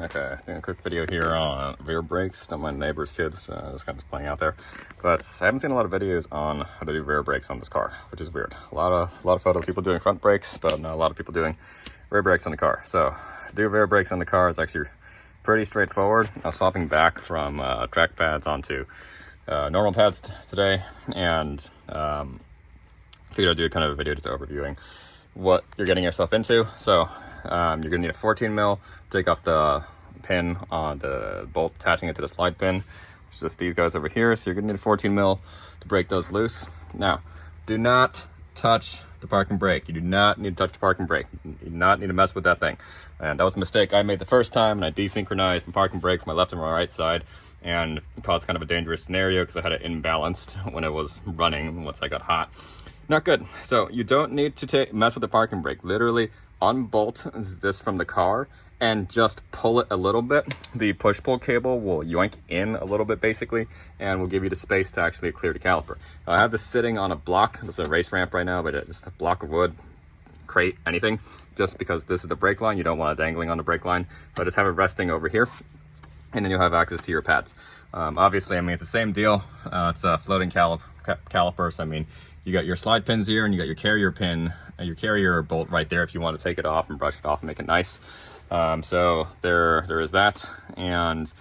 Okay, doing a quick video here on rear brakes. Don't mind neighbor's kids, just kind of playing out there. But I haven't seen a lot of videos on how to do rear brakes on this car, which is weird. A lot of photos of people doing front brakes, but not a lot of people doing rear brakes on the car. So to do rear brakes on the car is actually pretty straightforward. I was swapping back from track pads onto normal pads today, and figured I'd do kind of a video just overviewing what you're getting yourself into. So you're gonna need a 14 mil. Take off the pin on the bolt attaching it to the slide pin, which is just these guys over here. So you're gonna need a 14 mil to break those loose. Now, do not touch the parking brake. You do not need to touch the parking brake. You do not need to mess with that thing. And that was a mistake I made the first time, and I desynchronized my parking brake from my left and my right side, and it caused kind of a dangerous scenario because I had it imbalanced when it was running once I got hot. Not good. So you don't need to mess with the parking brake. Literally unbolt this from the car and just pull it a little bit. The push-pull cable will yoink in a little bit basically, and will give you the space to actually clear the caliper. I have this sitting on a block. This is a race ramp right now, but it's just a block of wood, crate, anything, just because this is the brake line. You don't want it dangling on the brake line. So I just have it resting over here, and then you'll have access to your pads. Obviously, I mean, it's the same deal. It's a floating calipers. I mean, you got your slide pins here, and you got your carrier pin, your carrier bolt right there if you want to take it off and brush it off and make it nice. So there is that. And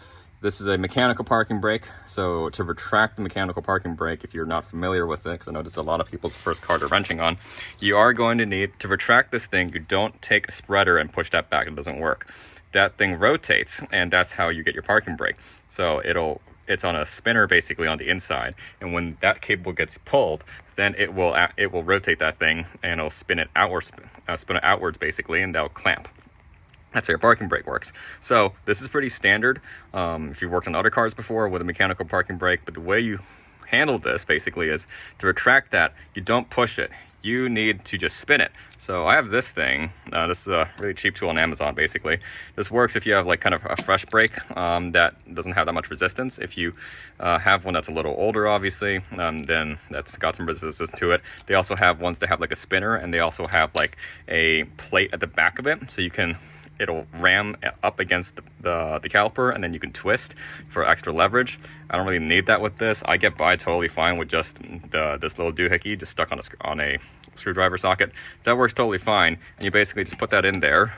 this is a mechanical parking brake. So to retract the mechanical parking brake, if you're not familiar with it, because I notice a lot of people's first car they're wrenching on, you are going to need to retract this thing. You don't take a spreader and push that back. It doesn't work. That thing rotates, and that's how you get your parking brake. So it's on a spinner basically on the inside, and when that cable gets pulled, then it will rotate that thing, and it'll spin it outwards basically, and that'll clamp. That's how your parking brake works. So this is pretty standard if you've worked on other cars before with a mechanical parking brake, but the way you handle this basically is to retract that. You don't push it. You need to just spin it. So I have this thing. This is a really cheap tool on Amazon, basically. This works if you have like kind of a fresh brake that doesn't have that much resistance. If you have one that's a little older, obviously, then that's got some resistance to it. They also have ones that have like a spinner, and they also have like a plate at the back of it, so it'll ram up against the caliper, and then you can twist for extra leverage. I don't really need that with this. I get by totally fine with just this little doohickey just stuck on a screwdriver socket. That works totally fine. And you basically just put that in there,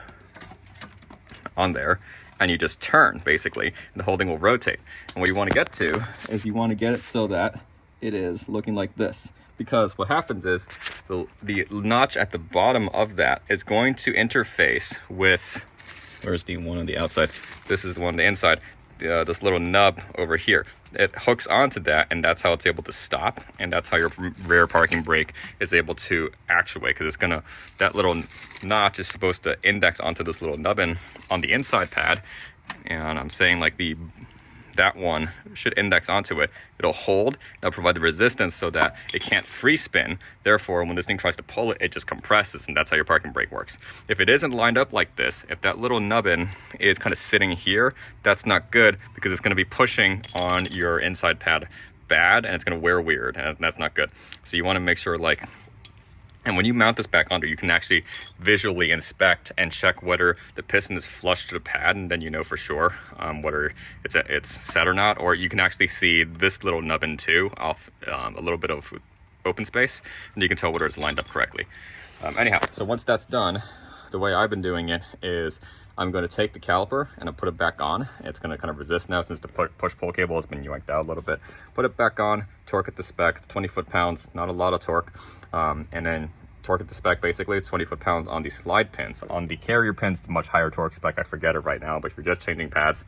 on there, and you just turn basically, and the whole thing will rotate. And what you want to get to is you want to get it so that it is looking like this. Because what happens is the notch at the bottom of that is going to interface with, where's the one on the outside? This is the one on the inside, this little nub over here. It hooks onto that, and that's how it's able to stop, and that's how your rear parking brake is able to actuate, because that little notch is supposed to index onto this little nubbin on the inside pad, and I'm saying like that one should index onto it. It'll hold, it'll provide the resistance so that it can't free spin. Therefore, when this thing tries to pull it, it just compresses, and that's how your parking brake works. If it isn't lined up like this, if that little nubbin is kind of sitting here, that's not good, because it's gonna be pushing on your inside pad bad, and it's gonna wear weird, and that's not good. So you wanna make sure and when you mount this back onto, you can actually visually inspect and check whether the piston is flush to the pad, and then you know for sure whether it's set or not. Or you can actually see this little nubbin too off a little bit of open space, and you can tell whether it's lined up correctly. Anyhow, so once that's done, the way I've been doing it is I'm going to take the caliper and I'll put it back on. It's going to kind of resist now since the push-pull cable has been yanked out a little bit. Put it back on, torque it to spec. It's 20 foot-pounds, not a lot of torque. And then torque it to spec, basically. It's 20 foot-pounds on the slide pins. On the carrier pins, it's much higher torque spec. I forget it right now, but if you're just changing pads,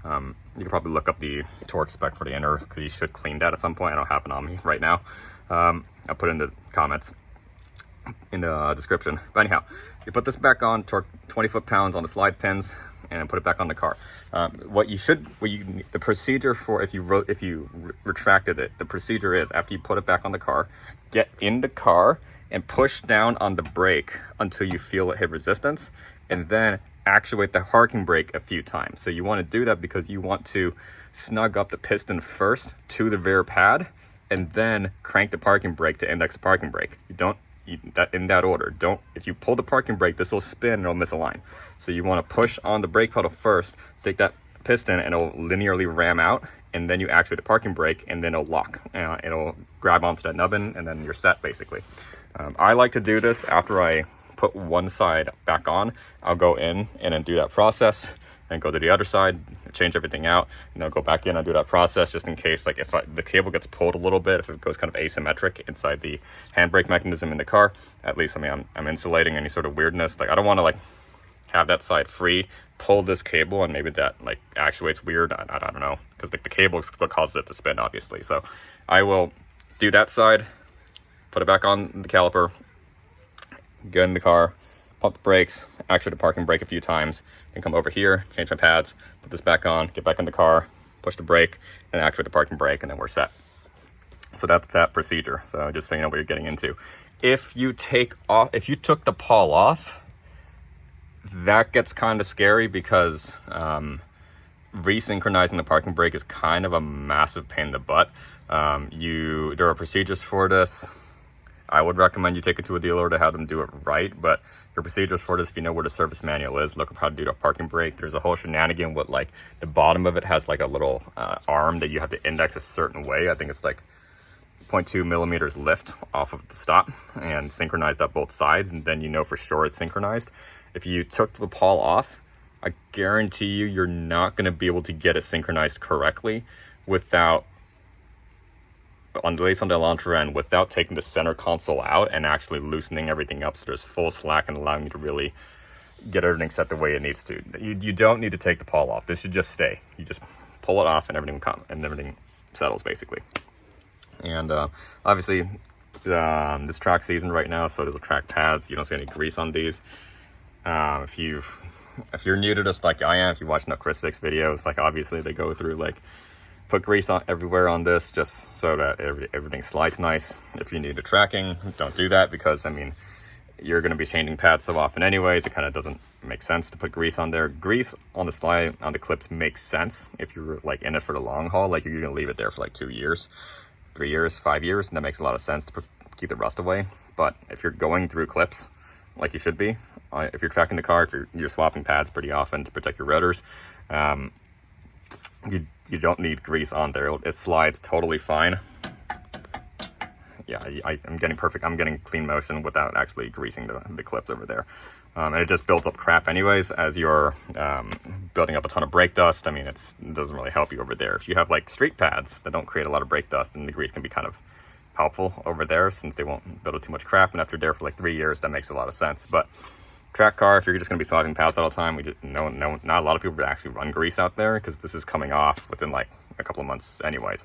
you can probably look up the torque spec for the inner, because you should clean that at some point. I don't have it on me right now. I'll put it in the comments in the description. But anyhow, you put this back on, torque 20 foot-pounds on the slide pins, and put it back on the car. The procedure for if you retracted it, the procedure is after you put it back on the car, get in the car and push down on the brake until you feel it hit resistance, and then actuate the parking brake a few times. So you want to do that because you want to snug up the piston first to the rear pad, and then crank the parking brake to index the parking brake. You don't in that order. If you pull the parking brake, this will spin and it'll misalign. So you want to push on the brake pedal first, take that piston, and it'll linearly ram out, and then you actuate the parking brake, and then it'll lock. It'll grab onto that nubbin, and then you're set, basically. I like to do this after I put one side back on. I'll go in and then do that process, and go to the other side, change everything out, and then I'll go back in and do that process, just in case, like, if the cable gets pulled a little bit, if it goes kind of asymmetric inside the handbrake mechanism in the car, at least, I mean, I'm insulating any sort of weirdness. Like, I don't want to, like, have that side free, pull this cable, and maybe that, like, actuates weird. I don't know, because, like, the cable is what causes it to spin, obviously. So I will do that side, put it back on the caliper, get in the car, pump the brakes, actuate the parking brake a few times, then come over here, change my pads, put this back on, get back in the car, push the brake, and actuate the parking brake, and then we're set. So that's that procedure. So just so you know what you're getting into. If you took the pawl off, that gets kind of scary, because resynchronizing the parking brake is kind of a massive pain in the butt. There are procedures for this. I would recommend you take it to a dealer to have them do it right, but your procedures for this, if you know where the service manual is, look up how to do the parking brake. There's a whole shenanigan with, like, the bottom of it has like a little arm that you have to index a certain way. I think it's like 0.2 millimeters lift off of the stop, and synchronized up both sides, and then you know for sure it's synchronized. If you took the pawl off, I guarantee you're not going to be able to get it synchronized correctly without, at least on the elantra end, without taking the center console out and actually loosening everything up so there's full slack and allowing you to really get everything set the way it needs to. You don't need to take the pawl off. This should just stay. You just pull it off and everything settles, basically. And obviously this track season right now, so there's track pads. You don't see any grease on these. If you're new to this like I am, if you watch enough Chris Fix videos, like, obviously they go through, like, put grease on everywhere on this just so that everything slides nice. If you need the tracking, don't do that, because, I mean, you're going to be changing pads so often anyways. It kind of doesn't make sense to put grease on there. Grease on the slide, on the clips, makes sense if you're, like, in it for the long haul. Like, you're going to leave it there for like 2 years, 3 years, 5 years, and that makes a lot of sense to keep the rust away. But if you're going through clips, like you should be, if you're tracking the car, if you're swapping pads pretty often to protect your rotors, you don't need grease on there. It slides totally fine. Yeah, I'm getting clean motion without actually greasing the clips over there. And it just builds up crap anyways as you're building up a ton of brake dust. I mean, it doesn't really help you over there. If you have, like, street pads that don't create a lot of brake dust, then the grease can be kind of helpful over there, since they won't build up too much crap. And after there for like 3 years, that makes a lot of sense. But track car, if you're just going to be swapping pads all the time, not a lot of people actually run grease out there, because this is coming off within like a couple of months anyways.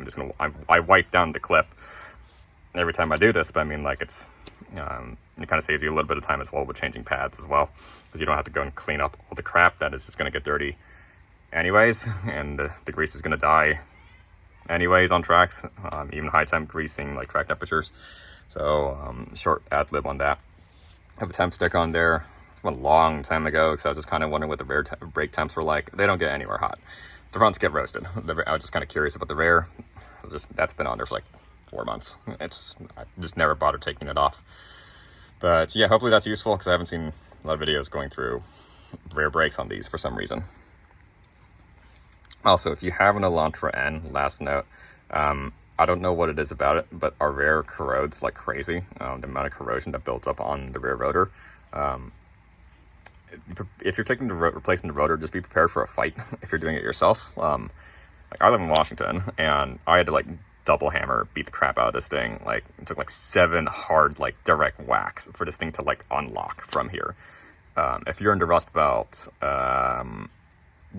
I wipe down the clip every time I do this, but I mean, like, it kind of saves you a little bit of time as well with changing pads as well, because you don't have to go and clean up all the crap that is just going to get dirty anyways, and the grease is going to die anyways on tracks, even high temp greasing, like track temperatures. So short ad lib on that. I have a temp stick on there. It's a long time ago, because I was just kind of wondering what the rear brake temps were like. They don't get anywhere hot. The fronts get roasted. I was just kind of curious about the rear. That's been on there for like 4 months. I just never bothered taking it off. But yeah, hopefully that's useful, because I haven't seen a lot of videos going through rear brakes on these for some reason. Also, if you have an elantra N, last note, I don't know what it is about it, but our rear corrodes like crazy. The amount of corrosion that builds up on the rear rotor. If you're replacing the rotor, just be prepared for a fight if you're doing it yourself. Like, I live in Washington, and I had to, like, double hammer beat the crap out of this thing. Like, it took like 7 hard, like, direct whacks for this thing to, like, unlock from here. If you're into Rust Belt,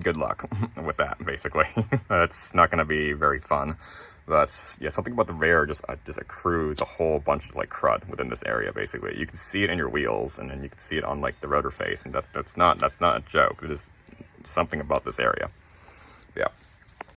good luck with that, basically. It's not going to be very fun. But yeah, something about the rear just accrues a whole bunch of, like, crud within this area, basically. You can see it in your wheels, and then you can see it on, like, the rotor face, and that's not a joke. It is something about this area. Yeah.